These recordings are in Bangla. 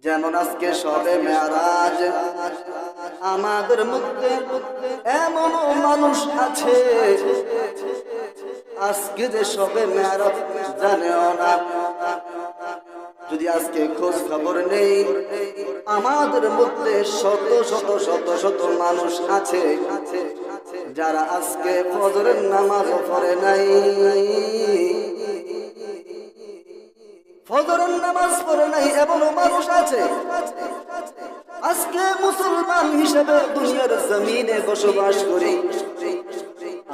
যেমন আজকে শবে মেরাজ, আমাদের মধ্যে এমন মানুষ আছে আজকে যে শবে মেরাজ জানেও না। যদি আজকে খোঁজ খবর নেই, আমাদের মধ্যে শত শত শত শত মানুষ আছে যারা আজকে ফজরের নামাজ পড়ে নাই। ফজরের নামাজ পড়ে নাই এমন মানুষ আছে। আজকে মুসলমান হিসেবে দুনিয়ার জমিনে বসবাস করি,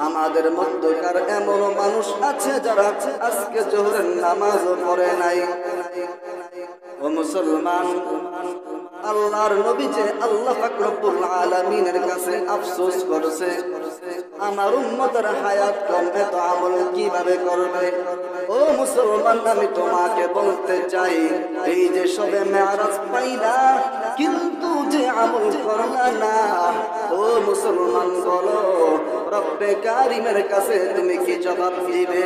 আমাদের মধ্যকার এমন মানুষ আছে যারা আজকে জোহরের নামাজ পড়ে নাই। ও মুসলমান, আল্লাহর নবী যে আল্লাহ পাক রব্বুল আলামিনের কাছে আফসোস করছে, আমার উম্মতের হায়াত কম, এত আমল কিভাবে করবে? ও মুসলমান, আমি তোমাকে বলতে চাই, এই যে সবে মেরাজ পাইলা কিন্তু যে আমল করলা না, ও মুসলমান বলো রব্বে কারিমের কাছে তুমি কি জবাব দিবে?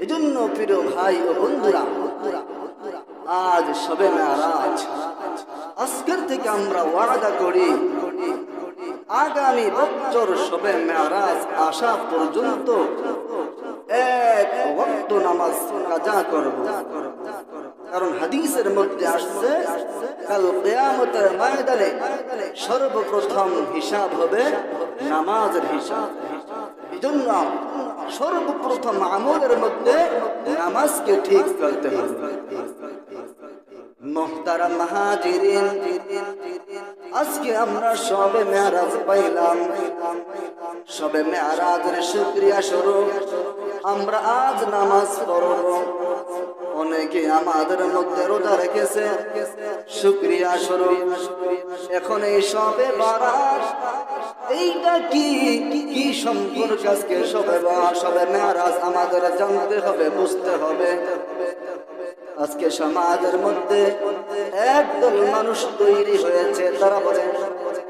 এজন্য প্রিয় ভাই ও বন্ধুরা, আজ শবে মেরাজ, আজকের থেকে আমরা ওয়াদা করি আগামী বছর শবে মেরাজ আসা পর্যন্ত এক ওয়াক্ত নামাজ কাজা করব। কারণ হাদিসের মধ্যে আসছে কাল কিয়ামতের ময়দানে সর্বপ্রথম হিসাব হবে নামাজের হিসাব। এজন্য সর্বপ্রথম আমলের মধ্যে নামাজকে ঠিক করতে হবে। মুহতারাম মুহাজিরিন, আজকে আমরা শবে মেরাজ পাইলাম। শবে মেরাজের শুকরিয়া স্বরূপ আমরা আজ নামাজ পড়ব। অনেকে আমাদের মধ্যে রোজা রেখেছে শুকরিয়া স্বরূপ। এখন এই শবে বারাত, এইটা কি কি সম্পর্ক? আজকে শবে মেরাজ আমাদের জানতে হবে, বুঝতে হবে। আজকে সমাজের মধ্যে একদল মানুষ তৈরি হয়েছে, তারা বলে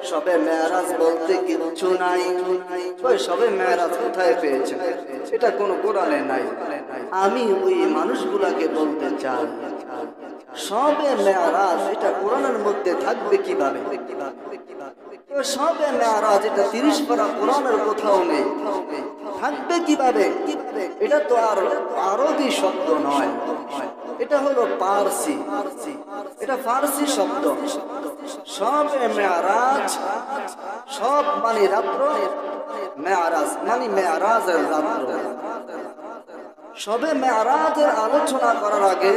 শবে মেরাজ বলতে কিচ্ছু নাই। শবে মেরাজ কোথায় পেয়েছে? এটা কোন কোরআনে নাই। আমি ওই মানুষগুলাকে বলতে চাই, শবে মেরাজ এটা কোরআনের মধ্যে থাকবে কিভাবে? শবে মেরাজ এটা 30 পারা কোরআনের কোথাও নেই, থাকবে কিভাবে? এটা তো আর আরবি শব্দ নয়, এটা হলো পারসি, এটা ফার্সি শব্দ। শবে মেরাজ, সব মানে রাত্র, মেরাজ মানে মেরাজের রাত্র। শবে মেরাজের আলোচনা করার আগে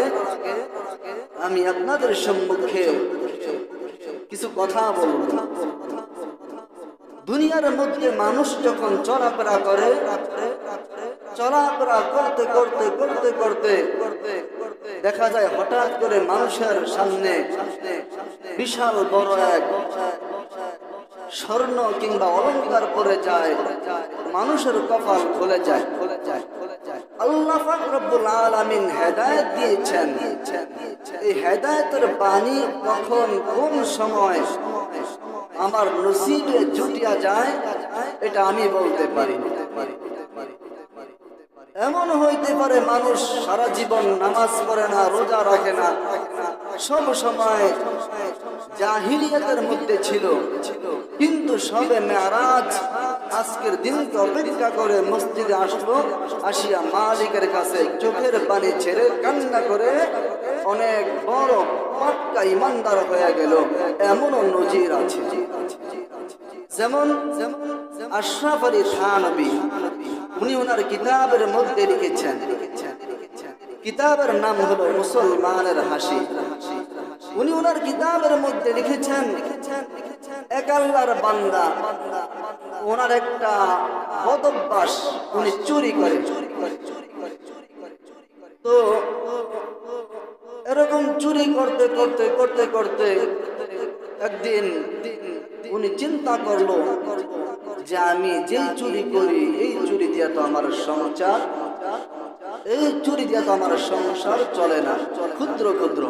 আমি আপনাদের সম্মুখে কিছু কথা বলব। দুনিয়ার মধ্যে মানুষ যখন চলাফেরা করে, চলাফেরা করতে করতে করতে করতে দেখা যায় হঠাৎ করে মানুষের সামনে বিশাল বড় এক স্বর্ণ কিংবা অলংকার পরে যায়, মানুষের কপাল খুলে যায়। আল্লাহ পাক রব্বুল আলামিন হেদায়েত দিয়েছেন। এই হেদায়েতের বাণী কখন কোন সময় আমার নসিবে জুটিয়া যায় এটা আমি বলতে পারি না। এমন হইতে পারে মানুষ সারা জীবন নামাজ পড়ে না, রোজা রাখে না, সব সময় জাহিলিয়াতের মধ্যে ছিল, কিন্তু শবে মেরাজ আজকের দিনকে অপেক্ষা করে মসজিদে আসলো, আসিয়া মালিকের কাছে চোখের পানি ছেড়ে কান্না করে অনেক বড় পাক্কা ইমানদার হয়ে গেল। এমনও নজির আছে। যেমন আশরাফ আলী থানভী, উনি ওনার কিতাবের মধ্যে লিখেছেন, কিতাবের নাম হলো মুসলমানের হাসি। উনি ওনার কিতাবের মধ্যে লিখেছেন, এক আল্লাহর বান্দা, ওনার একটা বদঅভ্যাস, উনি চুরি করে। তো এরকম চুরি করতে করতে করতে করতে একদিন উনি চিন্তা করলো যে আমি যেই চুরি করি, এই চুরি দিয়ে তো আমার সংসার, এই চুরি দিয়ে তো আমার সংসার চলে না, ক্ষুদ্র ক্ষুদ্র।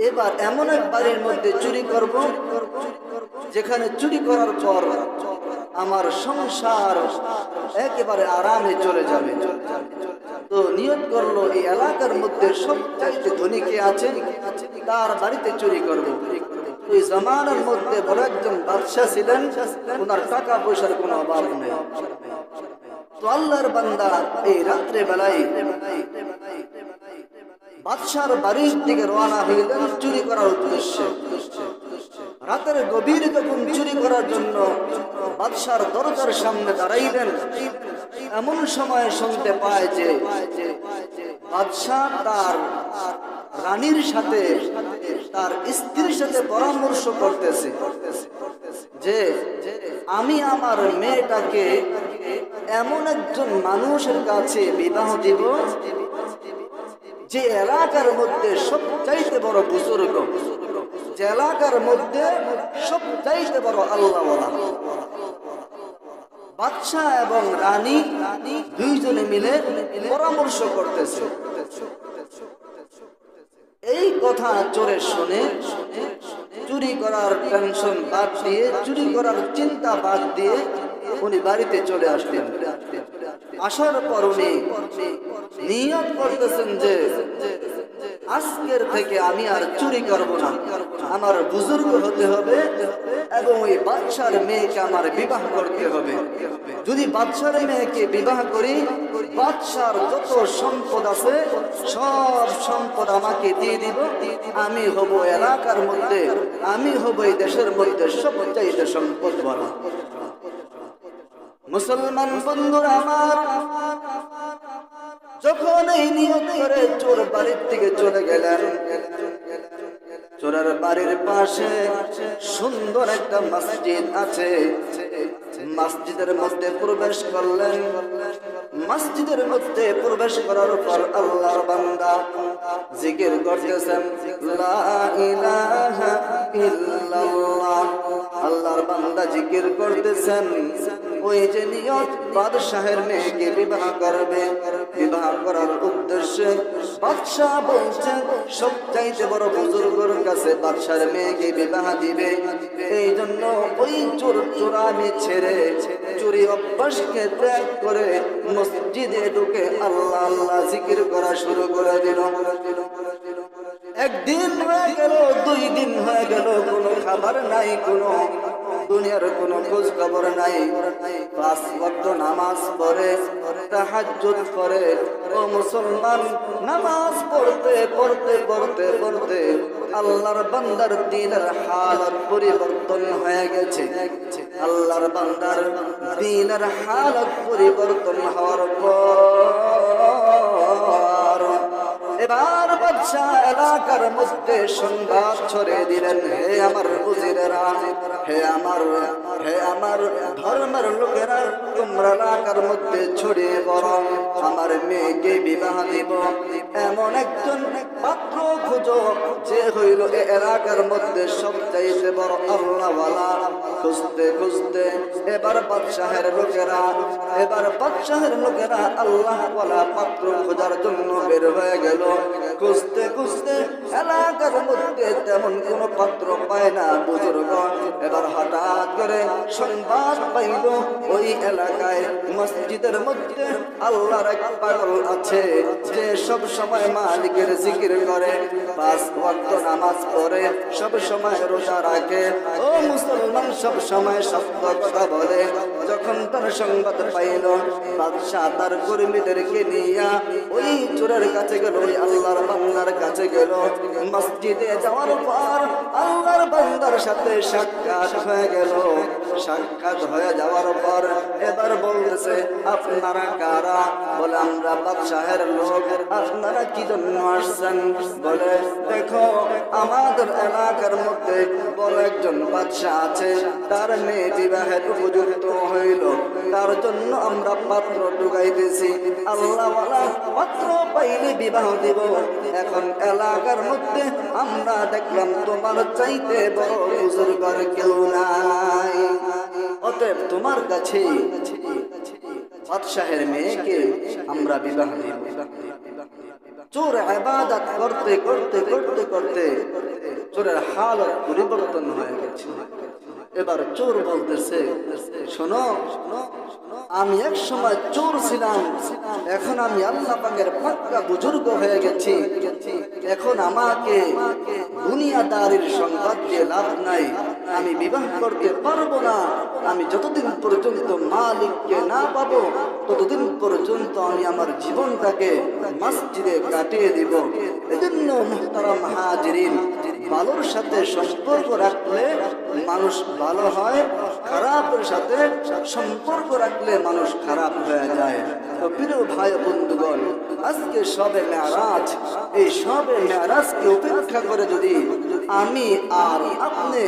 এবার এমন এক বাড়ির মধ্যে চুরি করব যেখানে চুরি করার পর আমার সংসার একেবারে আরামে চলে যাবে। তো নিয়ত করলো এই এলাকার মধ্যে সবচাইতে ধনী কে আছে, তার বাড়িতে চুরি করবো। ওই জামানার মধ্যে বড় একজন বাদশা ছিলেন, ওনার টাকা পয়সার কোনো অভাব নেই। তো আল্লাহর বান্দা এই রাত্রে বেলায় বাদশার বাড়ির দিকে রওনা হইলেন চুরি করার উদ্দেশ্যে। রাতের গভীর যখন চুরি করার জন্য বাদশার দরজার সামনে দাঁড়াইলেন, এমন সময় শুনতে পায় যে বাদশাহ তার রানীর সাথে, তার স্ত্রীর সাথে পরামর্শ করতেছে যে আমি আমার মেয়েটাকে এমন একজন মানুষের কাছে বিবাহ দিব যে এলাকার মধ্যে সবচাইতে বড় বুজুর্গ, যে এলাকার মধ্যে সবচাইতে বড় আল্লাহওয়ালা। বাদশা এবং রানী দুইজনে মিলে পরামর্শ করতেছে। এই কথা চোরে শুনে চুরি করার টেনশন বাদ দিয়ে, চুরি করার চিন্তা বাদ দিয়ে উনি বাড়িতে চলে আসলেন। আসার পর উনি নিয়ত করতেছেন যে আজকের থেকে আমি আর চুরি করব না, আমার বুজুর্গ হতে হবে এবং ওই বাদশার মেয়েকে আমার বিবাহ করতে হবে। যদি বাদশার মেয়েকে বিবাহ করি, বাদশার যত সম্পদ আছে সব সম্পদ আমাকে দিয়ে দিব, আমি হব এলাকার মধ্যে, আমি হব এই দেশের মধ্যে সবচাইতে সম্পদ বলা। মুসলমান বন্ধুরা আমার, যখন এই নিয়ত করে চোর বাড়ির থেকে চলে গেলেন, চোরের বাড়ির পাশে সুন্দর একটা মসজিদ আছে, মসজিদের মধ্যে প্রবেশ করলেন। মসজিদের মধ্যে প্রবেশ করার পর আল্লাহর বান্দা জিকির করতেছেন, লা ইলাহা ইল্লাল্লাহ। আল্লাহর বান্দা জিকির করতেছেন। ওই যে নিয়ত বাদশাহের মেয়েকে বিবাহ করবে, বিবাহ করার উদ্দেশ্যে বাদশাহ বলছে সবচাইতে বড় বুজুর্গের কাছে বাদশার মেয়েকে বিবাহ দিবে। এই জন্য ওই চোরামি ছেড়ে, চুরি অভ্যাসকে ত্যাগ করে মসজিদে ঢুকে আল্লাহ আল্লাহ জিকির করা শুরু করে দিল। একদিন হয়ে গেল, 2 দিন হয়ে গেল, কোনো খাবার নাই, কোনো দুনিয়ার কোনো খোঁজ খবর নাই। 5 ওয়াক্ত নামাজ পড়ে, তাহাজ্জুদ করে। ও মুসলমান, নামাজ পড়তে পড়তে পড়তে পড়তে আল্লাহর বান্দার দিনের হালত পরিবর্তন হয়ে গেছে। আল্লাহর বান্দার দিনের হালত পরিবর্তন হওয়ার পর এবার বাদশা এলাকার মধ্যে সংবাদ ছড়িয়ে দিলেন, হে আমার উজিরেরা, হে আমার ধর্মের লোকেরা, তোমরা এলাকার মধ্যে ছড়িয়ে পড়ো, আমার মেয়েকে বিবাহ দিব এমন একজন পাত্র খুঁজো যে হইল এ এলাকার মধ্যে সবচাইতে বড় আল্লাহওয়ালা। খুঁজতে খুঁজতে এবার বাদশাহের লোকেরা আল্লাহওয়ালা পাত্র খোঁজার জন্য বের হয়ে গেল। খুঁজতে খুঁজতে এলাকার মধ্যে তেমন কোনো পাত্র পায় না বুজুর্গ। এবার হঠাৎ করে সংবাদ পাইল ওই এলাকায় মসজিদের মধ্যে আল্লাহর এক পাগল আছে যে সব সময় মালিকের জিকির করে, 5 ওয়াক্ত নামাজ পড়ে, সব সময় রোজা রাখে। ও মুসলমান, সব সময় সত্য কথা বলে। যখন তার সংবাদ পাইল, বাদশাহ তার কর্মীদেরকে নিয়ে ওই চোরের কাছে গেল, ওই আল্লাহর বান্দার কাছে গেল। মসজিদে যাওয়ার পর আল্লাহর বান্দার সাথে সাক্ষাৎ হয়ে গেল। সাক্ষাৎ হয়ে যাওয়ার পর এবার বলতেছে, আপনারা কারা? বলে, আমরা বাদশাহের লোক। আপনারা কি জন্য আসছেন? বলে, দেখো, আমাদের এলাকার মধ্যে বড় একজন বাদশাহ আছে, তার মেয়ে বিবাহের উপযুক্ত হইল, তার জন্য আমরা পাত্র ঢুকাইতেছি। আল্লাহওয়ালা পাত্র পাইলে বিবাহ দিব। এখন এলাকার মধ্যে আমরা দেখলাম তোমার চাইতে বড় বুজুর্গের কেউ নাই, অতএব তোমার কাছে বাদশাহের মেয়েকে আমরা বিবাহ দিব। চোর ইবাদত করতে করতে করতে করতে চোরের হালত পরিবর্তন হয়ে গেছে। এবার চোর বলতেছে, শোনো, আমি এক সময় চোর ছিলাম, এখন আমি আল্লাহ পাকের পাক্কা বুজুর্গ হয়ে গেছি, এখন আমাকে দুনিয়াদারির সংবাদ দিয়ে লাভ নাই, আমি বিবাহ করতে পারবো না, আমি যতদিন পর্যন্ত মালিককে না পাবো ততদিন পর্যন্ত আমি আমার জীবনটাকে মসজিদে কাটিয়ে দিব। এজন্য মুহতারাম হাজিরিন, ভালোর সাথে সম্পর্ক রাখলে মানুষ ভালো হয়, খারাপের সাথে সম্পর্ক রাখলে মানুষ খারাপ হয়ে যায়। তো প্রিয় ভাই বন্ধুগণ, আজকে শবে মেরাজ, এই শবে মেরাজকে উপেক্ষা করে যদি আমি আর আপনি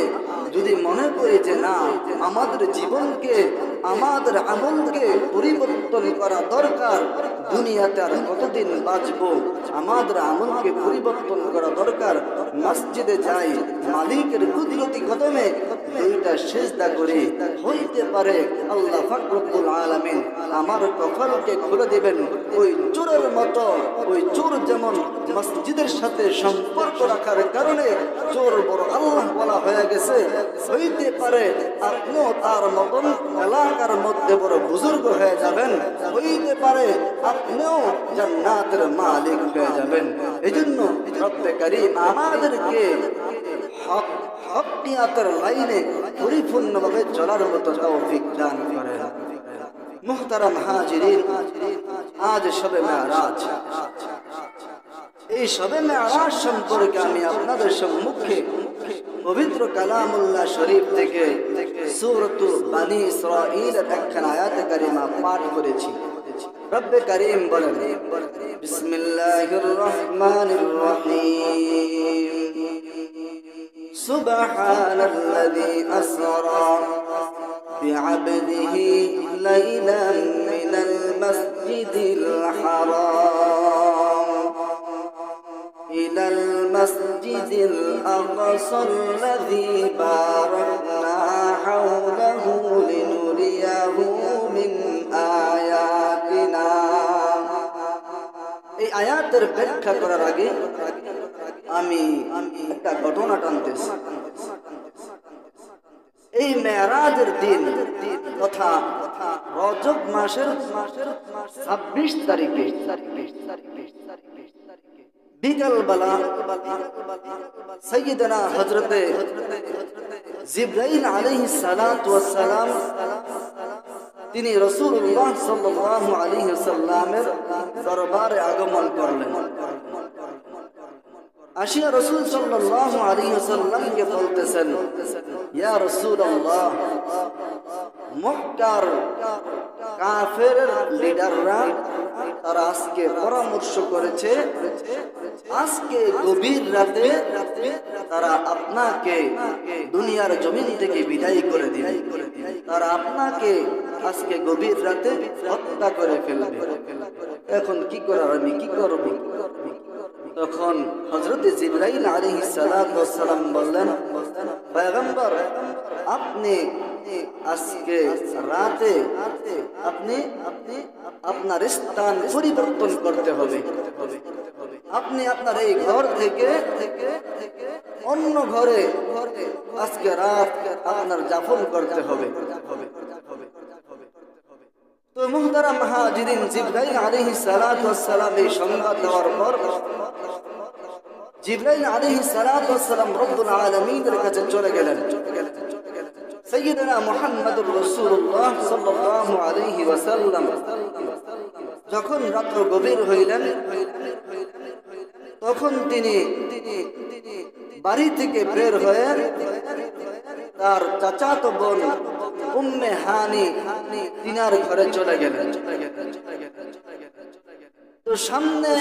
যদি মনে করি যে না, আমাদের জীবনকে আমাদের আমলকে পরিবর্তন করা দরকার, দুনিয়াতে আর কতদিন বাঁচবো, আমাদের আমলকে পরিবর্তন করা দরকার, মসজিদে যাই, মালিকের কুদরতি কদমে দুইটা সিজদা করি, হইতে পারে আল্লাহ পাক রব্বুল আলামিন আমার কপালকে খুলে দিবেন। ওই চোরের মতো, ওই চোর যেমন মসজিদের সাথে সম্পর্ক রাখার কারণে চোর বড় আল্লাহ বলা হয়ে গেছে, হইতে পারে আপনিও তার মতন এলাকার মধ্যে বড় বুজুর্গ হয়ে যাবেন, হইতে পারে আপনিও জান্নাতের মালিক হয়ে যাবেন। এই জন্য রব্বে কারীম আমাদেরকে হকিয়াতের লাইনে পরিপূর্ণভাবে চলার মতো তৌফিক দান করেন। মুহতারাম হাজিরিন, আজ শবে মেরাজ, এই শবে মেরাজ সম্পর্কে আমি আপনাদের সম্মুখে পবিত্র কালামুল্লাহ শরীফ থেকে সূরাতু বনী ইসরাঈলের একখানা আয়াত কারিমা পাঠ করেছি। রব্বে কারীম বলেন, বিসমিল্লাহির রহমানির রহিম, সুবহানাল্লাযী আসরা বি'আবদিহি লাইলান মিনাল মাসজিদিল হারাম ইলাল মাসজিদিল আকসাল্লাযী বারাকনা হাওলাহু লিনুরিয়াহু মিন আয়াতিনা। এই আয়াতের ব্যাখ্যা করার আগে আমি একটা ঘটনা টানতেছি। এই মেরাজের দিন তথা রজব মাসের 26 তারিখে বিকালবেলা সাইয়্যিদানা হযরতে জিবরাইল আলাইহিস সালাতু ওয়াস সালাম তিনি রাসূলুল্লাহ সাল্লাল্লাহু আলাইহি ওয়াসাল্লামের দরবারে আগমন করলেন। আসিয়া রাসূল সাল্লাল্লাহু আলাইহি ওয়াসাল্লামকে বলতেছেন, ইয়া রাসূলুল্লাহ, মক্কার কাফের লিডাররা তারা আজকে পরামর্শ করেছে, আজকে গভীর রাতে তারা আপনাকে দুনিয়ার জমিন থেকে বিদায় করে দিবে, তারা আপনাকে আজকে গভীর রাতে হত্যা করে ফেলবে। এখন কি করার, আমি কি করব? তখন হযরত জিবরাইল আলাইহিস সালাতু ওয়াস সালাম বললেন, পয়গম্বর, আপনি আজকে রাতে আপনি আপনার স্থান পরিবর্তন করতে হবে, আপনি আপনার এই ঘর থেকে অন্য ঘরে আজকে রাত আপনার যাপন করতে হবে। তো মুহতারাম হাজিরিন, জিবরাইল আলাইহিস সালাতু ওয়াস সালাম এই সংবাদ দেওয়ার পর জিবরাইল আলাইহিস সালাতু ওয়াস সালাম রব্বুল আলামিনের কাছে চলে গেলেন। সাইয়্যিদুনা মুহাম্মদুর রাসূলুল্লাহ সাল্লাল্লাহু আলাইহি ওয়াসাল্লাম যখন রাত্র গভীর হইলেন, তখন তিনি বাড়ি থেকে বের হয়ে তার চাচাতো বোন উম্মে হানি তিনার ঘরে চলে গেলেন। তো সামনে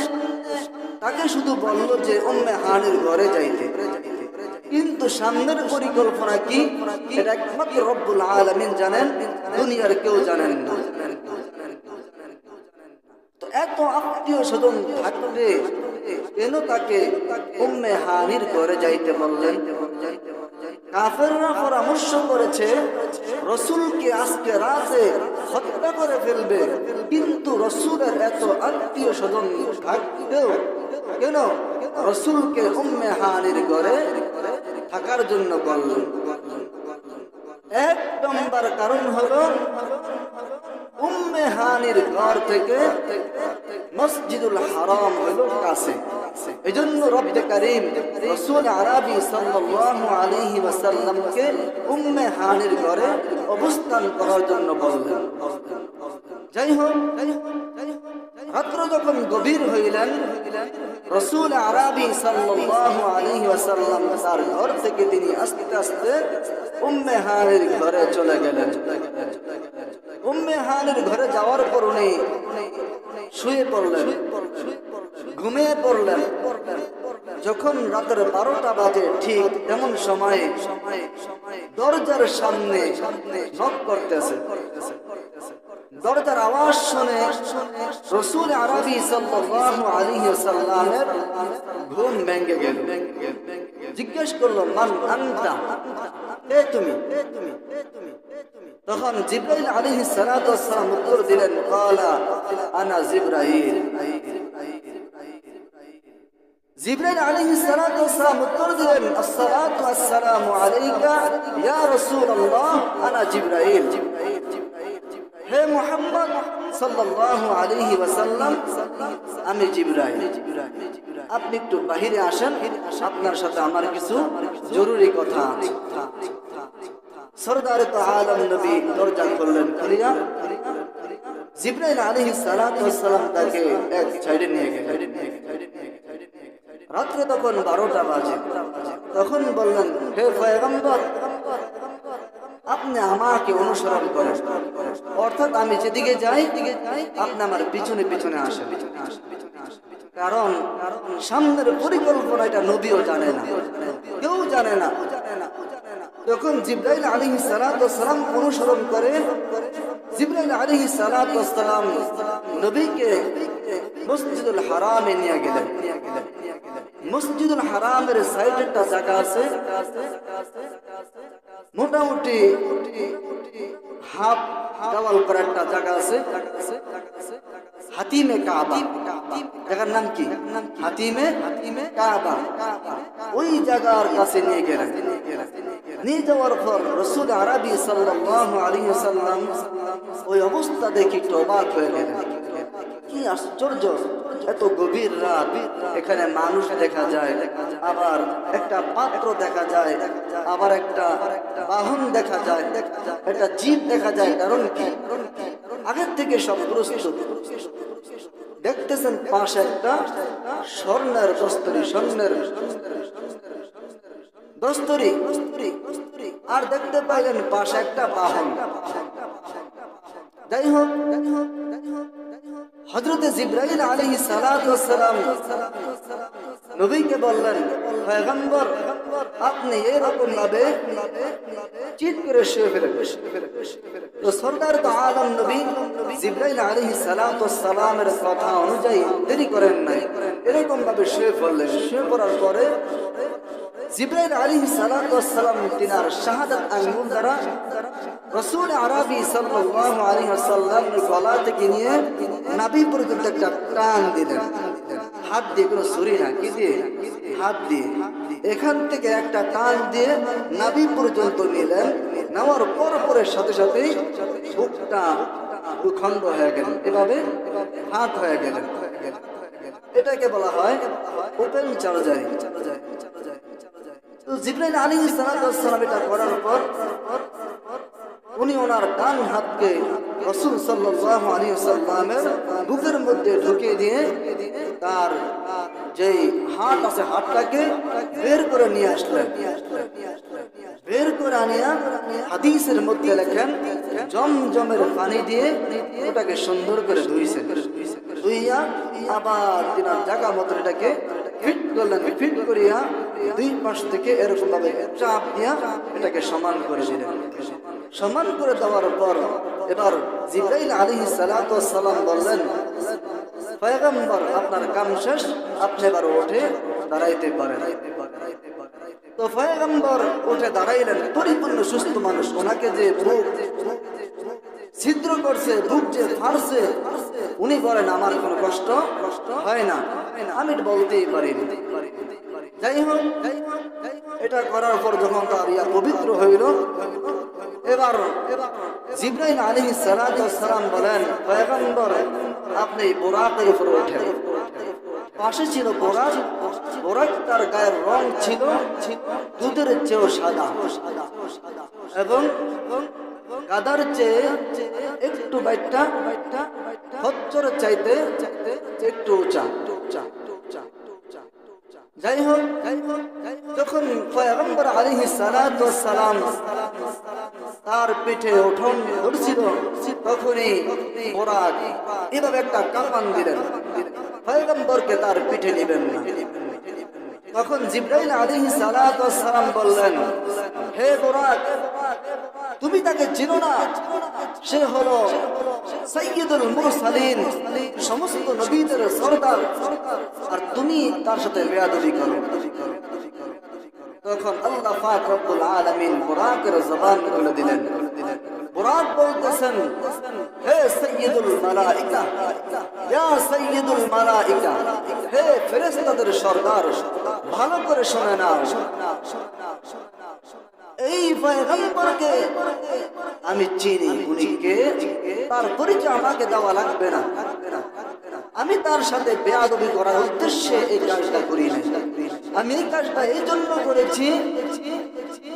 তাকে শুধু বলল যে উম্মে হানির ঘরে যাইতে, কিন্তু সামনের পরিকল্পনা কি এটা একমাত্র রব্বুল আলামিন জানেন, দুনিয়ার কেউ জানেন না। তো এত আত্মীয় স্বজন থাকতে কেন তাকে উম্মে হানির ঘরে যাইতে বললেন? কাফেররা পরামর্শ করেছে রাসূলকে আজকে রাতে হত্যা করে ফেলবে, কিন্তু রাসূলের এত আত্মীয় স্বজন থাকতেও কেন রাসূলকে উম্মে হানির ঘরে থাকার জন্য বললেন? এক নম্বর কারণ হলো উম্মে হানির ঘর থেকে মসজিদুল হারাম হইল কাছে। এজন্য রব্বে কারীম রাসূল আরবি সাল্লাল্লাহু আলাইহি ওয়াসাল্লামকে উম্মে হানির ঘরে অবস্থান করার জন্য বললেন। যাই হোক, রাত্র যখন গভীর হইলেন, রাসূল আরবি সাল্লাল্লাহু আলাইহি ওয়াসাল্লাম তার ঘর থেকে তিনি আস্তে আস্তে উম্মে হানির ঘরে চলে গেলেন। উম্মে হানির ঘরে যাওয়ার পর উনি শুয়ে পড়লেন, ঘুমিয়ে পড়লেন। যখন রাতের 12টা বাজে ঠিক তেমন সময়ে দরজার সামনে নক করতেছে। দরজার আওয়াজ শুনে রাসূল আরবি সাল্লাল্লাহু আলাইহি ওয়াসাল্লামের ঘুম ভেঙে গেল। জিজ্ঞেস করলো, মান আনতা, কে তুমি? তখন জিবরাইল আলাইহিস সালাতু ওয়াস সালাম উত্তর দিলেন, ক্বালা আনা জিবরাইল। জিবরাইল আলাইহিস সালাতু ওয়াস সালাম উত্তর দিলেন, আসসালাতু ওয়াসসালামু আলাইকা ইয়া রাসূলুল্লাহ, আনা জিবরাইল। হে মুহাম্মদ সাল্লাল্লাহু আলাইহি ওয়াসাল্লাম, আমি জিবরাইল। আপনি একটু বাহিরে আসেন, আপনার সাথে আমার কিছু জরুরি কথা আছে। সরদারে তো আলম নবী দরজা খুললেন, খুলিয়া জিবরাইল আলাইহিস সালাতু ওয়াস সালাম তাকে এক সাইডে নিয়ে গেলেন। রাত্রে তখন 12টা বাজে। তখন বললেন, হে পয়গম্বর, আপনি আমাকে অনুসরণ করেন, অর্থাৎ আমি যেদিকে যাই আপনি আমার পিছনে পিছনে আসেন। কারণ সামনের পরিকল্পনা এটা নবীও জানে না, কেউ জানে না। যখন জিবরাইল আলাইহিস সালাতু ওয়াস সালাম অনুসরণ করে, জিবরাইল আলাইহিস সালাতু ওয়াস সালাম নবীকে মসজিদুল হারামে নিয়ে গেলেন। মসজিদুল হারামের সাইডে একটা জায়গা আছে, মোটামুটি হাফ দেওয়াল করা একটা জায়গা আছে, হাতিমে কাবা। জায়গার নাম কি? হাতিমে কাবা। ওই জায়গার কাছে নিয়ে গেলেন। নিয়ে যাওয়ার পর রাসূল আরবি সাল্লাল্লাহু আলাইহি ওয়াসাল্লাম ওই অবস্থা দেখে একটু অবাক হয়ে গেলেন। কি আশ্চর্য, এত গভীর রাত, এখানে মানুষ দেখা যায়, আবার একটা পাত্র দেখা যায়, আবার একটা বাহন দেখা যায়, একটা জীব দেখা যায়। কারণ কি? আগের থেকে সব প্রস্তুত। দেখতেছেন পাশে একটা স্বর্ণের দস্তরি, স্বর্ণের দস্তরি, আর দেখতে পাইলেন পাশে একটা বাহন। যাই হোক, হযরতে জিবরাইল আলাইহিস সালাতু ওয়াস সালাম নবীকে বললেন, পয়গম্বর, আপনি এরকম ভাবে চিৎ করে শুয়ে ফেলেন। তো সরদার তো আলম নবী জিবরাইল আলাইহিস সালাতু ওয়াস সালামের কথা অনুযায়ী দেরি করেন নাই, এরকম ভাবে শুয়ে পড়লেন। শুয়ে পড়ার পরে জিবরাইল আলাইহিস সালাতু ওয়াস সালাম তিনার শাহাদাত আঙ্গুল দ্বারা রাসূল আরবি সাল্লাল্লাহু আলাইহি ওয়াসাল্লামের গলা থেকে নিয়ে নাভি পর্যন্ত একটা টান দিলেন। হাত দিয়ে, কোনো ছুরি না, কি দিয়ে? হাত দিয়ে এখান থেকে একটা টান দিয়ে নাভি পর্যন্ত নিলেন। নেওয়ার পরের সাথে সাথেই বুকটা দুখণ্ড হয়ে গেল, এভাবে হাত হয়ে গেলেন। এটাকে বলা হয় ওপেন সার্জারি। জিবরাইল আলাইহিস সালাম এটা করার পর উনি ওনার ডান হাতকে রাসূল সাল্লাল্লাহু আলাইহি ওয়াসাল্লামের বুকের মধ্যে ঢুকিয়ে দিয়ে তার যেই হাত আছে হাতটাকে বের করে নিয়ে আসলেন। বের করে আনিয়া হাদিসের মধ্যে লেখেন, জমজমের পানি দিয়ে ওটাকে সুন্দর করে ধুইছেন। ধুইয়া আবার তিনার জায়গা মতো এটাকে ফিট করলেন। ফিট করিয়া দুই পাশ থেকে এরকম ভাবে চাপ দিয়া এটাকে সমান করে দিলেন। সমান করে দেওয়ার পর এবার জিবরাইল আলাইহিস সালাতু ওয়াস সালাম বললেন, পয়গম্বর, আপনার কাম শেষ, আপনি এবার উঠে দাঁড়াইতে পারেন। তো পয়গম্বর উঠে দাঁড়াইলেন, পরিপূর্ণ সুস্থ মানুষ। ওনাকে যে বুক ছিদ্র করছে, বুক যে ফাড়ছে, উনি বলেন আমার কোনো কষ্ট হয় না, আমি এটা বলতেই পারি। যাই হোক, এটা করার পর যখন তার পবিত্র হইল, এবার এবার জিবরাইল আলাইহিস সালাতু ওয়াস সালাম বলেন, পয়গম্বর আপনি বুরাকের উপরে ওঠেন। পাশে ছিল বোরাক, বোরাক তার গায়ের রং ছিল দুধের চেয়েও সাদা এবং গাদার চেয়ে একটু বাইটটা খচ্চর চাইতে একটু উঁচা। যাই হোক, যখন পয়গম্বর আলাইহিস সালাতু ওয়াস সালাম তার পিঠে ওঠন ধরছিল, তখনই বোরাক এভাবে একটা কাঁপান দিলেন, পয়গম্বরকে তার পিঠে নিবেন না। তখন জিবরাইল আলাইহিস সালাতু ওয়াস সালাম বললেন, হে বোরাক, তুমি তাকে চিনো না? সে হলো সাইয়্যিদুল মুরসালিন, সমস্ত নবীদের সরদার, আর তুমি তার সাথে বেয়াদবি করো। তখন আল্লাহ পাক রব্বুল আলামিন বুরাকের জবান খুলে দিলেন। বুরাক বলতেছেন, হে সাইয়্যিদুল মালাইকা, ইয়া সাইয়্যিদুল মালাইকা, হে ফেরেশতাদের সরদার, ভালো করে শুনে নাও, এই পয়গম্বরকে আমি চিনি, উনি কে তার পরিচয় আমাকে দেওয়া লাগবে না। আমি তার সাথে বেয়াদবি করার উদ্দেশ্যে এই কাজটা করি নাই। আমি এই কাজটা এই জন্য করেছি,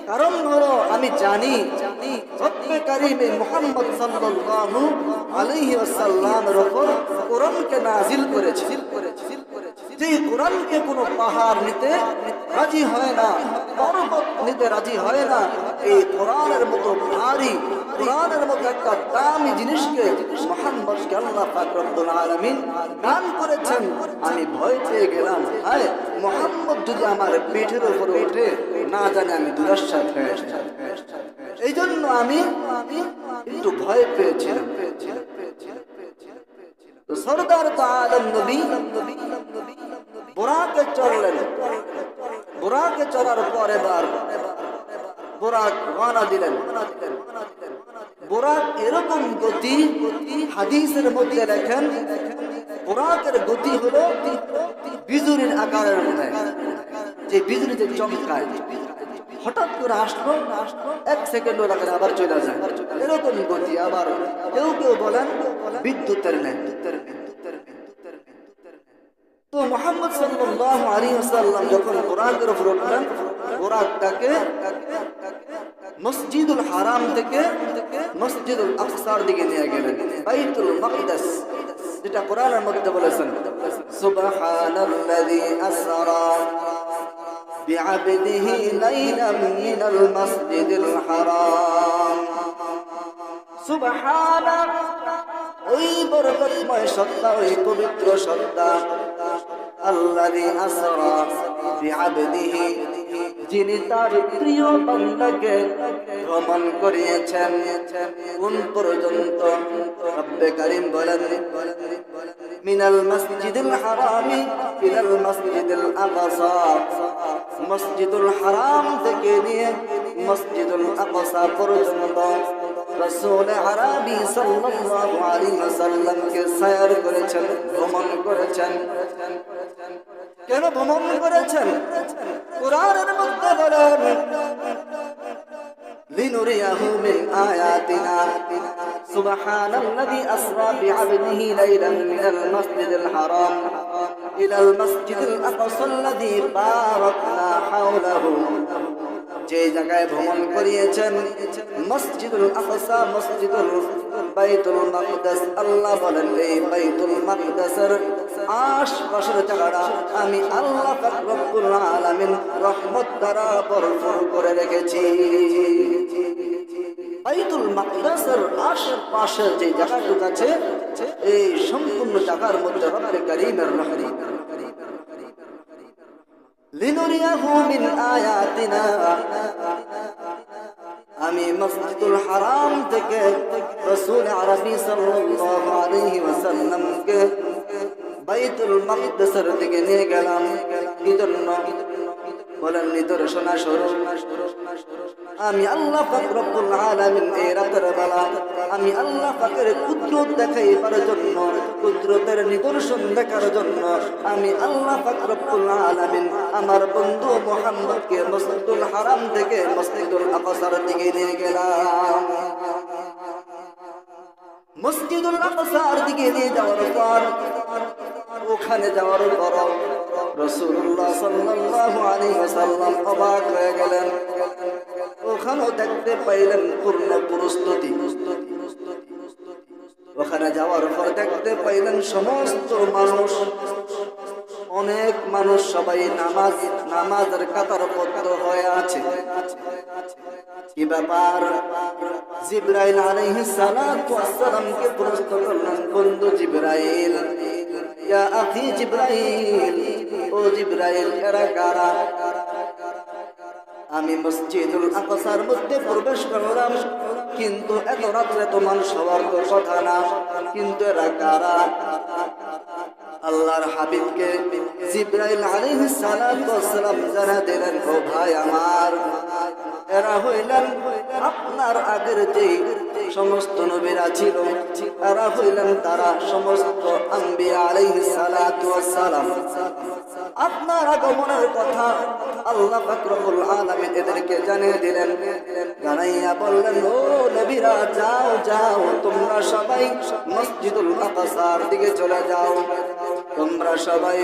কারণ হলো আমি জানি রব্বে কারীমে মুহাম্মদ সাল্লাল্লাহু আলাইহি ওয়াসাল্লামের উপর কোরআনকে নাযিল করেছে। যে কোরআনকে কোনো পাহাড় নিতে রাজি হয় না, পর্বত নিতে রাজি হয় না, এই কোরআনের মতো ভারী, কোরআনের মতো একটা দামি জিনিসকে মুহাম্মদকে আল্লাহ পাক রব্বুল আলামিন দান করেছেন। আমি ভয় পেয়ে গেলাম, হায় মুহাম্মদ যদি আমার পিঠের উপরে ওঠে, না জানি আমি দুরাশায় হয়ে যাই। এই জন্য আমি একটু ভয় পেয়েছিলাম। তো সরদার তো আলম নবী বুরাকে চড়লেন। বুরাকে চড়ার পর এবার বুরাক রওনা দিলেন। বুরাক এরকম গতি, হাদিসের মধ্যে লেখেন বুরাকের গতি হলো বিজুলির আকারের মধ্যে, যে বিজুলিতে চমকায়, হঠাৎ করে আসলো, 1 সেকেন্ড লাগে আবার চলে যায়, এরকম গতি। আবার কেউ কেউ বলেন বিদ্যুতের ন্যায়। তো মুহাম্মদ সাল্লাল্লাহু আলাইহি ওয়াসাল্লাম যখন বুরাকের উপর উঠলেন, বুরাকটাকে মসজিদুল হারাম থেকে মসজিদুল আকসার দিকে নিয়ে গেলেন, বাইতুল মাকদাস, যেটা কোরআনের মধ্যে বলেছেন, সুবহানাল্লাযী আসরা বিআবদিহি লাইলাম মিনাল মাসজিদিল হারাম। সুবহানাল্লাহ, ওই বরকতময় সত্তা, ওই পবিত্র সত্তা, আল্লাযী আসরা বিআবদিহি, যিনি তার প্রিয় বান্দাকে ভ্রমণ করিয়েছেন। কোন পর্যন্ত? রব্বে কারীম বলেন, মিনাল মসজিদিল হারামি ইলাল মসজিদিল আকসা, মসজিদুল হারাম থেকে নিয়ে মসজিদুল আকসা পর্যন্ত রাসূল আরবি সাল্লাল্লাহু আলাইহি ওয়াসাল্লামকে সয়র করেছেন, ভ্রমণ করেছেন। কেন ভ্রমণ করেছেন? কোরআনের মধ্যে বলেন, লিনুরিয়াহু মিন আয়াতিনা, সুবহানাল্লাযী আসরা বিআবদিহি লাইলাম মিনাল মাসজিদিল হারাম ইলাল মাসজিদিল আকসাল্লাযী বারাকনা হাওলাহু। যে জায়গায় ভ্রমণ করিয়েছেন মসজিদুল আকসা, মসজিদুল বাইতুল মাকদাস, আল্লাহ বলেন এই বাইতুল মাকদাসের আশপাশের জায়গাটা আমি আল্লাহ পাক রব্বুল আলামিন রহমত দ্বারা ভরপুর করে রেখেছি। বাইতুল মাকদাসের আশপাশের যে জায়গাটুকু আছে, এই সম্পূর্ণ জায়গার মধ্যে রব্বে কারীমের রহমত। লিনুরিয়াহু মিন আয়াতিনা, আমি মসজিদুল হারাম থেকে রাসূল আরবি সাল্লাল্লাহু আলাইহি ওয়াসাল্লামকে বাইতুল মাকদাসের দিকে নিয়ে গেলাম। কি জন্য? বলেন নিদর্শনা স্বরূপ আমি আল্লাহ পাক রব্বুল আলামিন এই রাতের বেলা আমি আল্লাহ পাকের কুদরত দেখাইবার জন্য কুদরতের নিদর্শন দেখার জন্য আমি আল্লাহ পাক রব্বুল আলামিন আমার বন্ধু মুহাম্মদকে মসজিদুল হারাম থেকে মসজিদুল আকসার দিকে নিয়ে গেলাম। মসজিদুল আকসার দিকে নিয়ে যাওয়ার পর ওখানে যাওয়ার পর রাসূলুল্লাহ সাল্লাল্লাহু আলাইহি ওয়াসাল্লাম অবাক হয়ে গেলেন। ওখানেও দেখতে পাইলেন পূর্ণ প্রস্তুতি। ওখানে যাওয়ার পর দেখতে পাইলেন সমস্ত মানুষ, অনেক মানুষ সবাই নামাজের কাতারবদ্ধ হয়ে আছে। কি ব্যাপার? জিবরাইল আলাইহিস সালাতু ওয়াস সালামকে প্রশ্ন করলেন, বন্ধু জিবরাইল, ইয়া আখি জিবরাইল, ও জিবরাইল, এরা কারা? আমি মসজিদুল আকসার মধ্যে প্রবেশ করলাম, কিন্তু এত রাত্রে তো মানুষ হওয়ার তো কথা না, কিন্তু এরা কারা? আল্লাহর হাবিবকে জিবরাইল আলাইহিস সালাতু ওয়াস সালাম জানা দিলেন, ও ভাই আমার, এরা হইলেন আপনার আগের যে সমস্ত নবীরা ছিল, এরা হইলেন তারা সমস্ত আম্বিয়া আলাইহিস সালাতু ওয়াস সালাম। আপনার আগমনের কথা আল্লাহ পাক রব্বুল আলামিন এদেরকে জানিয়ে দিলেন। জানাইয়া বললেন, ও নবীরা, যাও যাও, তোমরা সবাই মসজিদুল আকসার দিকে চলে যাও, তোমরা সবাই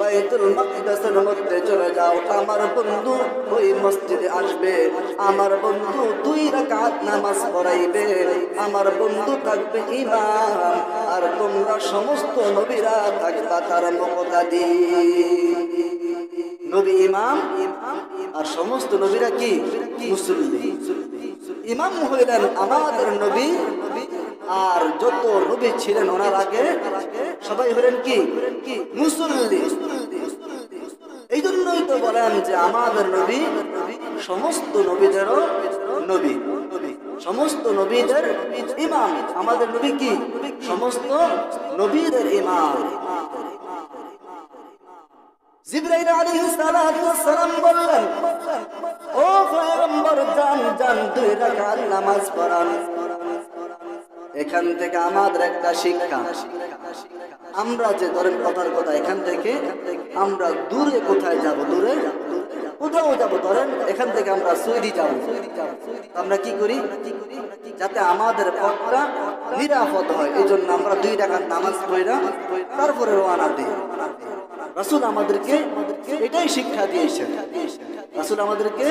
বাইতুল মাকদাসের মধ্যে চলে যাও। আমার বন্ধু ওই মসজিদে আসবে, আমার বন্ধু 2 রাকাত নামাজ পড়াইবে, আমার বন্ধু থাকবে ইমাম, আর তোমরা সমস্ত নবীরা থাকবা তার মুক্তাদি। নবী ইমাম আর সমস্ত নবীরা কি? মুসল্লি। ইমাম হইলেন আমাদের নবী, আর যত নবী ছিলেন ওনার আগে সবাই হলেন কি? মুসল্লি। এই জন্যই তো বলেন যে আমাদের নবী সমস্ত নবীদেরও নবী, সমস্ত নবীদের ইমাম। আমাদের নবী কি? সমস্ত নবীদের ইমাম। জিবরাইল আলাইহিস সালাতু ওয়াস সালাম বললেন, ও পয়গম্বর, যান 2 রাকাত নামাজ পড়ান। এখান থেকে আমাদের একটা শিক্ষা, আমরা যে ধরেন কথার কথা, এখান থেকে আমরা দূরে কোথায় যাব? দূরে কোথাও যাব, ধরেন এখান থেকে আমরা সৌদি যাব, আমরা কি করি? যাতে আমাদের পথটা নিরাপদ হয়, এই জন্য আমরা 2 রাকাত নামাজ পড়া তারপরে রওনা দিই। রাসূল আমাদেরকে এটাই শিক্ষা দিয়েছেন। রাসূল আমাদেরকে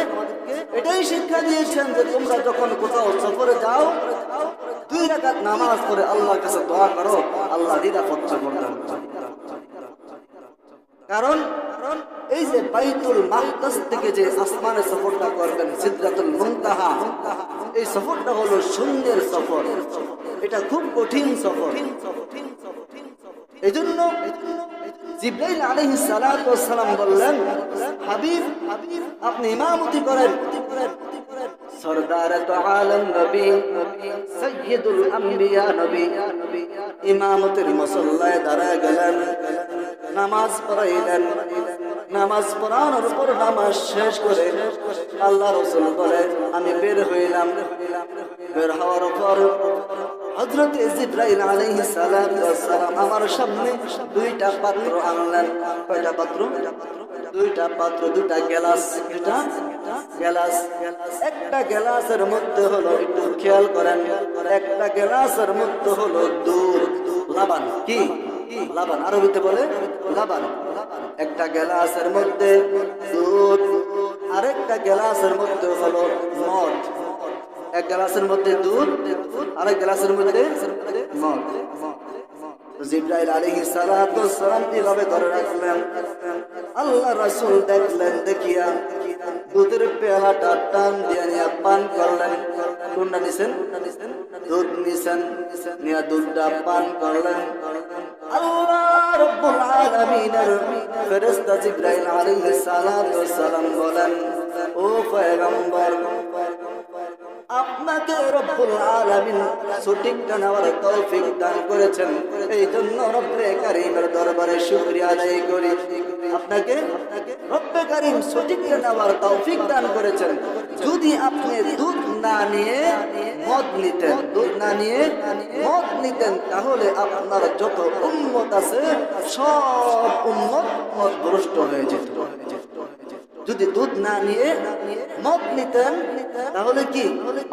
এটাই শিক্ষা দিয়েছেন যে তোমরা যখন কোথাও সফরে যাও 2 রাকাত নামাজ পড়ে আল্লাহর কাছে দোয়া করো, আল্লাহ নিরাপদ করবেন। কারণ এই যে বাইতুল মাকদাস থেকে যে আসমানে সফরটা করবেন, সিদরাতুল মুনতাহা, এই সফরটা হলো শূন্যের সফর, এটা খুব কঠিন সফর। এজন্য জিবরাইল আলাইহিস সালাতু ওয়াস সালাম বললেন, হাবিব, আপনি ইমামতি করেন। সরদার তো আলম নবী, সাইয়্যিদুল আম্বিয়া নবী ইমামতের মুসল্লায় দাঁড়ায় গেলেন, নামাজ পড়াইলেন। নামাজ পড়ানোর পর নামাজ শেষ করে আল্লাহ রাসূল বলে, আমি বের হইলাম। বের হওয়ার পর হযরত জিবরাইল আলাইহিস সালাতু ওয়াস সালাম আমার সামনে 2টা পাত্র আনলেন। কয়টা পাত্র? 2টা পাত্র, 2টা গ্লাস। 2টা গ্লাস। একটা গ্লাসের মধ্যে হলো, একটু খেয়াল করেন, একটা গ্লাসের মধ্যে হলো দুধ, লাবান। কি লাবান? আরবিতে বলে লাবান। একটা গ্লাসের মধ্যে দুধ, আরেকটা গ্লাসের মধ্যে হলো মদ। এক গ্লাসের মধ্যে দুধ, আরেক গ্লাসের মধ্যে মদ। জিবরাইল আলাইহিস সালাতু ওয়াস সালাম এভাবে ধরে রাখলেন। আল্লাহ রাসূল দেখলেন, দেখিয়া দুধের পেয়ালাটা টান দিয়ে নিয়ে পান করলেন। কোনটা নিছেন? দুধ নিছেন, নিয়ে দুধটা পান করলেন। আল্লাহ রাব্বুল আলামিনের ফেরেশতা জিবরাইল আলাইহিস সালাতু ওয়াস সালাম বলেন, ও পয়গম্বর, আপনাকে রব্বুল আলামিন সঠিকটা নেওয়ার তৌফিক দান করেছেন। এই জন্য রব্বে কারীমের দরবারে শুকরিয়া আদায় করি। আপনাকে রব্বে কারীম সঠিকটা নেওয়ার তৌফিক দান করেছেন। যদি আপনি দুধ না নিয়ে মদ নিতেন, দুধ না নিয়ে মদ নিতেন, তাহলে আপনার যত উম্মত আছে সব উম্মত মদভ্রষ্ট হয়ে যেত। যদি দুধ না নিয়ে মদ নিতেন তাহলে কি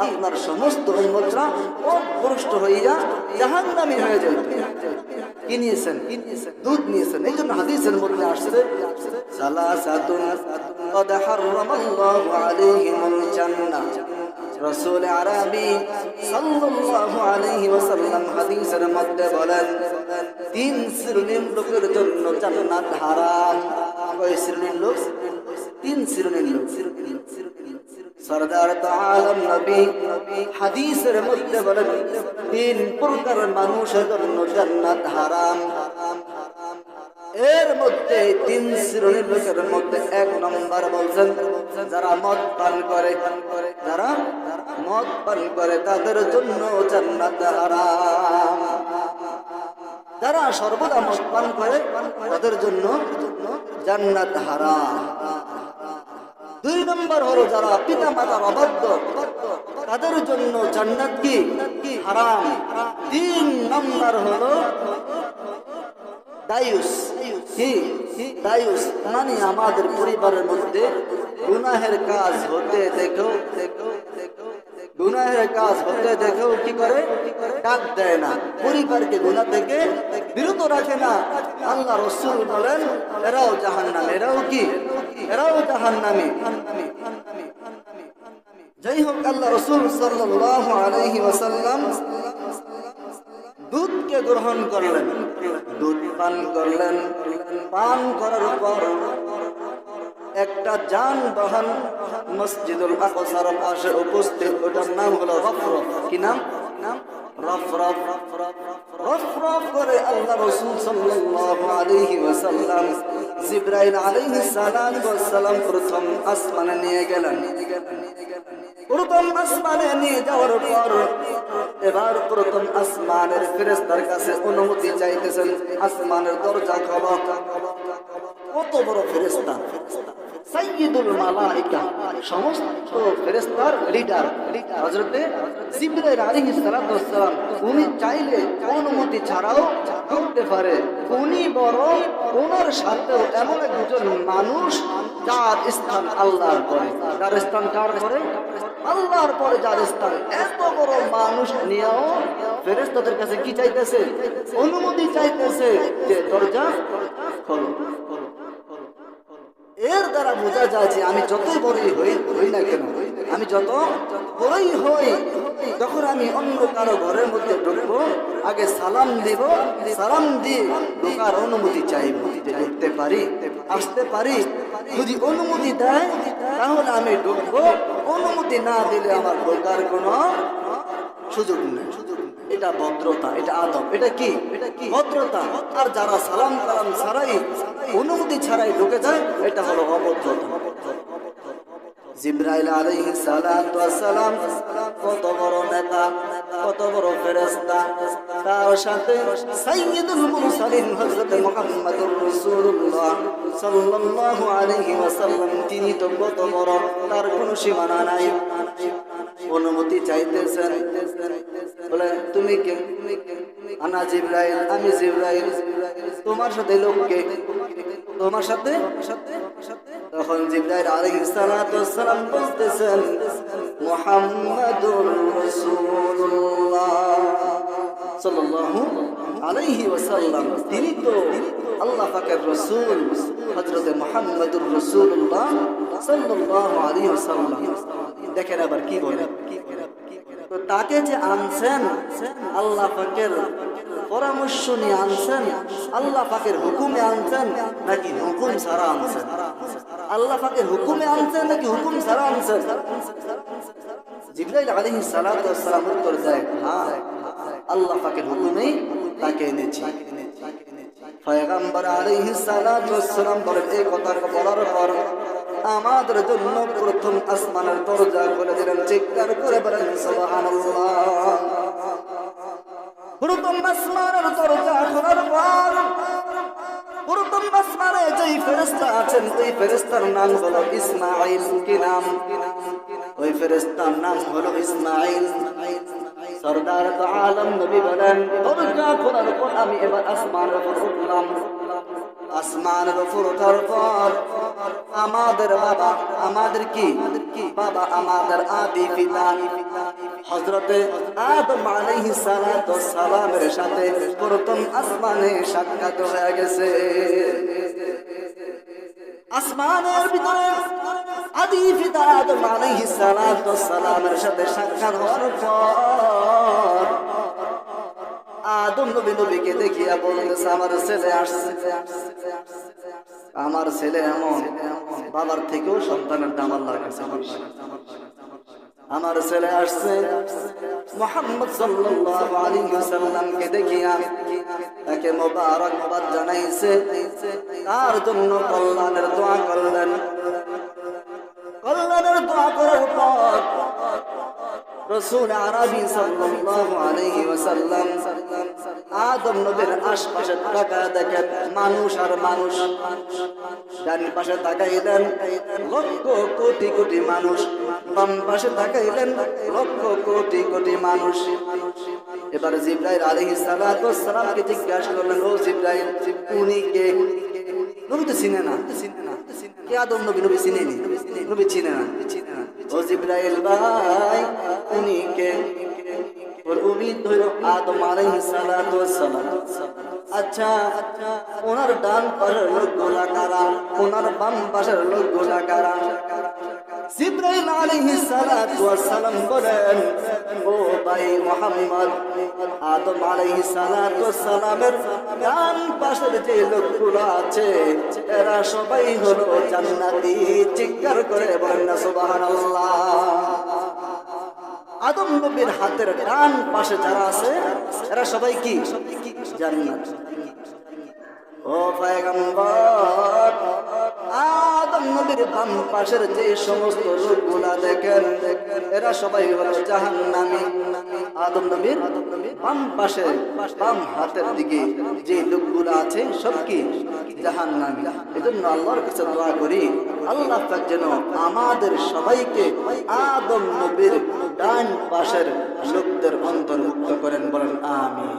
আপনার সমস্ত উম্মতরা পথভ্রষ্ট হইয়া জাহান্নামী হয়ে যেত। কি নিয়েছেন? দুধ নিয়েছেন। এই জন্য হাদিসের মধ্যে আসছে সালাসাতুন قد حرم الله عليهم الجنة। রাসূল আরবি সাল্লাল্লাহু আলাইহি ওয়াসাল্লাম হাদিসের মধ্যে বলেন, তিন শ্রেণীর লোকের জন্য জান্নাত হারাম। কয় শ্রেণীর লোক? তিন শ্রেণীর লোক। সরদার আলম নবী হাদিসের মধ্যে বলেন, তিন প্রকার মানুষের জন্য জান্নাত হারাম। এর মধ্যে তিন শ্রেণীর লোকের মধ্যে এক নম্বর বলছেন, যারা মদ পান করে। যারা মদ পান করে তাদের জন্য জান্নাত হারাম। যারা সর্বদা মদ পান করে তাদের জন্য জান্নাত হারাম। দুই নম্বর হলো যারা পিতা মাতার অবাধ্য, তাদের জন্য জান্নাত কি হারাম। তিন নম্বর হলো দায়ুস। দায়ুস মানে আমাদের পরিবারের মধ্যে গুনাহের কাজ হতে দেখো, গুনাহের কাজ হতে দেখো কি করে? ডাক দেয় না, পরিবারকে গুনাহ থেকে বিরত রাখে না। আল্লাহ রাসূল বলেন এরাও জাহান্নামী। এরাও কি? এরাও জাহান্নামী। যাই হোক, আল্লাহ রাসূল সাল্লাল্লাহু আলাইহি ওয়াসাল্লাম দুধকে গ্রহণ করলেন, দুধ পান করলেন। পান করার পর একটা যানবাহন মসজিদুল আকসার পাশে উপস্থিত। ওটার নাম হলো রফরফ। কি নাম? রফরফ। রফরফ করে আল্লাহ রাসূল সাল্লাল্লাহু আলাইহি ওয়াসাল্লাম জিবরাইল আলাইহিস সালাম প্রথম আসমানে নিয়ে গেলেন। প্রথম আসমানে নিয়ে যাওয়ার পর এবার প্রথম আসমানের ফেরেশতার কাছে অনুমতি চাইতেছেন। আসমানের দরজা খোলো। কত বড় ফেরেশতা! সাইয়্যিদুল মালায়েকা, সমস্ত ফেরেশতার লিডার হযরতে জিবরাইল আলাইহিস সালাম। উনি চাইলে অনুমতি ছাড়াও ঢুকতে পারে। উনি বড়, ওনার সাথেও এমন একজন মানুষ যার স্থান আল্লাহর পরে। যার স্থান কার পরে? আল্লাহর পরে যার স্থান। এত বড় মানুষ নিয়েও ফেরেশতাদের কাছে কি চাইতেছে? অনুমতি চাইতেছে যে দরজা খোলো। এর দ্বারা বোঝা যায় যে আমি যতই বড়ই হই না কেন, আমি যত বড়ই হই, যখন আমি অন্য কারো ঘরের মধ্যে ঢুকবো আগে সালাম দিব। সালাম দিয়ে ঢোকার অনুমতি চাইব, ঢুকতে পারি, আসতে পারি। যদি অনুমতি দেয় তাহলে আমি ঢুকবো, অনুমতি না দিলে আমার ঢোকার কোনো সুযোগ নেই। এটা ভদ্রতা, এটা আদব। এটা কি? ভদ্রতা। আর যারা সালাম কালাম ছাড়াই, অনুমতি ছাড়াই ঢুকে যায়, এটা হলো অভদ্রতা। জিবরাইল আলাইহিস সালাম কত বড় নেতা, কত বড় ফেরেশতা, তার সাথে সাইয়্যিদুল মুরসালিন হযরত মুহাম্মদুর রাসূলুল্লাহ সাল্লাল্লাহু আলাইহি ওয়াসাল্লাম, তিনি তো কত বড়, তার কোনো সীমানা নাই। অনুমতি চাইতেছেন, বলে তুমি কে? আনা জিবরাইল, আমি জিবরাইল। তোমার সাথে লোককে? তোমার সাথে? তখন জিবরাইল আলাইহিস সালাম বলতেছেন মুহাম্মাদুর রাসূলুল্লাহ সাল্লাল্লাহু আলাইহি ওয়াসাল্লাম, তিনি তো আল্লাহ পাকের রাসূল হযরত মুহাম্মাদুর রাসূলুল্লাহ সাল্লাল্লাহু আলাইহি ওয়াসাল্লাম। দেখেন আবার কি বলে, তো তাকে যে আনছেন আল্লাহ পাকের পরামর্শ নিয়ে আনছেন, আল্লাহ পাকের হুকুমে আনছেন নাকি হুকুম ছাড়া আনছেন? আল্লাহ পাকের হুকুমে আনছেন নাকি হুকুম ছাড়া আনছেন? জিবরাইল আলাইহিস সালাম উত্তর দেয়, হ্যাঁ, আল্লাহ পাকের হুকুমেই তাকে এনেছি। পয়গম্বর আলাইহিস সালাম বলেন, এই কথা বলার পর আমাদের জন্য প্রথম আসমানের দরজা খুলে দিলেন। চিৎকার করে বলেন সুবহানাল্লাহ। প্রথম আসমানের দরজা খোলার পর প্রথম আসমানে যেই ফেরেশতা আছেন ওই ফেরেশতার নাম হলো ইসমাঈল। কি নাম? ওই ফেরেশতার নাম হলো ইসমাঈল। সরদার তো আলম নবী বলেন, দরজা খোলার পর আমি এবার আসমানের উপর উঠলাম। আসমানের উপর ওঠার পর আমাদের বাবা, আমাদের কি বাবা, আমাদের আদি পিতা হযরতে আদম আলাইহিস সালাতু ওয়াস সালামের সাথে প্রথম আসমানে সাক্ষাৎ হয়ে গেছে। আসমানের ভিতরে আদি পিতা আদম আলাইহিস সালাতু ওয়াস সালামের সাথে সাক্ষাৎ হওয়ার পর আদম নবীকে দেখিয়া বলতেছে, আমার ছেলে আসছে। আমার ছেলে এমন, বাবার থেকেও সন্তানের দাম আল্লাহর কাছে বেশি। আমার ছেলে আসছে। মুহাম্মদ সাল্লাল্লাহু আলাইহি ওয়াসাল্লামকে দেখিয়া তাকে মোবারকবাদ জানাইছে, তার জন্য কল্যাণের দোয়া করলেন। কল্যাণের দোয়া করার পর রাসূল আরবি সাল্লাল্লাহু আলাইহি ওয়াসাল্লাম আদম নবীর আশপাশে তাকায় দেখেন মানুষ আর মানুষ। ডান পাশে তাকাইলেন লক্ষ কোটি কোটি মানুষ, বাম পাশে তাকাইলেন লক্ষ কোটি কোটি মানুষ। এবার জিবরাইল আলাইহিস সালাতু ওয়াস সালামকে জিজ্ঞাসা করলেন, ও জিবরাইল, উনি কে? নবী তো চিনে না। কে আদম নবী? নবী চিনেনি, নবী চিনে না। ও জিবরাইল ভাই, উনি কে? ওর উম্মত হলো আদম আলাইহিস সালাতু ওয়াস সালাম। আচ্ছা, ওনার ডান পাশের লোকগুলা কারা? ওনার বাম পাশের লোকগুলা কারা? জিবরাইল আলাইহিস সালাতু ওয়াস সালাম বলেন, ও ভাই মুহাম্মদ, আদম আলাইহিস সালাতু ওয়াস সালামের ডান পাশের যে লোকগুলো আছে এরা সবাই হলো জান্নাতি। চিৎকার করে বলেন না সুবহানাল্লাহ। আদম নবীর হাতের ডান পাশে যারা আছে এরা সবাই কি? জান্নাত। ও পয়গম্বর, আদম নবীর বাম পাশের যে সমস্ত লোকগুলা দেখেন এরা সবাই হলো জাহান্নামী। আদম নবীর বাম পাশে বাম হাতের দিকে যে লোকগুলা আছে সব কি? জাহান্নামী। এজন্য আল্লাহর কাছে দোয়া করি, আল্লাহ পাক যেন আমাদের সবাইকে আদম নবীর ডান পাশের লোকদের অন্তর্ভুক্ত করেন। বলেন আমিন।